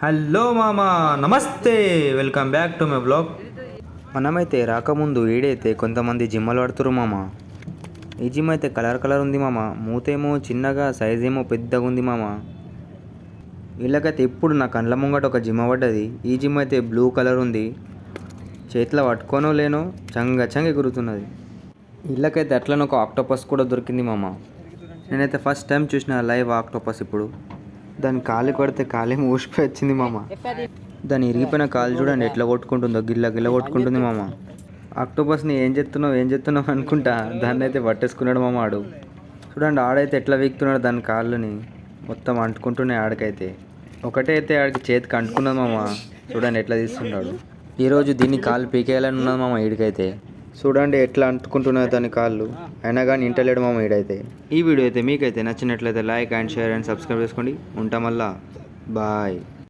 Hello మామా, నమస్తే, welcome back to my blog. మనమైతే రాకముందు ఈడైతే కొంతమంది జిమ్మలు పడుతురు మామ. ఈ జిమ్ అయితే కలర్ ఉంది మామ. మూతేమో చిన్నగా, సైజ్ ఏమో పెద్దగా ఉంది మామ. వీళ్ళకైతే ఇప్పుడు నా కండ్ల ముంగట ఒక జిమ్ పడ్డది. ఈ జిమ్ అయితే బ్లూ కలర్ ఉంది. చేతిలో పట్టుకోనో లేనో చంగ ఎగురుతున్నది. వీళ్ళకైతే అట్లనే ఒక ఆక్టోపస్ కూడా దొరికింది మామ. నేనైతే ఫస్ట్ టైం చూసిన లైవ్ ఆక్టోపస్. ఇప్పుడు దాని కాలు కొడితే కాలేమో ఊసిపోయి వచ్చింది మామ. దాని ఇరిగిపోయిన కాలు చూడండి ఎట్లా కొట్టుకుంటుందో, గిల్ల కొట్టుకుంటుంది మామ. ఆక్టోపస్ని ఏం చేస్తున్నావు అనుకుంటా దాన్ని అయితే పట్టేసుకున్నాడు మామ ఆడు. చూడండి ఆడైతే ఎట్లా వీక్తున్నాడు దాని కాళ్ళని, మొత్తం అంటుకుంటున్నాయి ఆడికైతే. ఒకటే అయితే ఆడికి చేతికి అంటుకున్నది మామ. చూడండి ఎట్లా తీస్తున్నాడు. ఈరోజు దీన్ని కాళ్ళు పీకేయాలని ఉన్నది మామ ఈడికైతే. చూడండి ఎట్లా అంటుకుంటున్నాయి దాని కాళ్ళు, అయినా కానీ ఇంటలేడు మామ ఈడైతే. ఈ వీడియో అయితే మీకైతే నచ్చినట్లయితే like and share and subscribe చేసుకోండి. ఉంటాం మళ్ళా, బాయ్.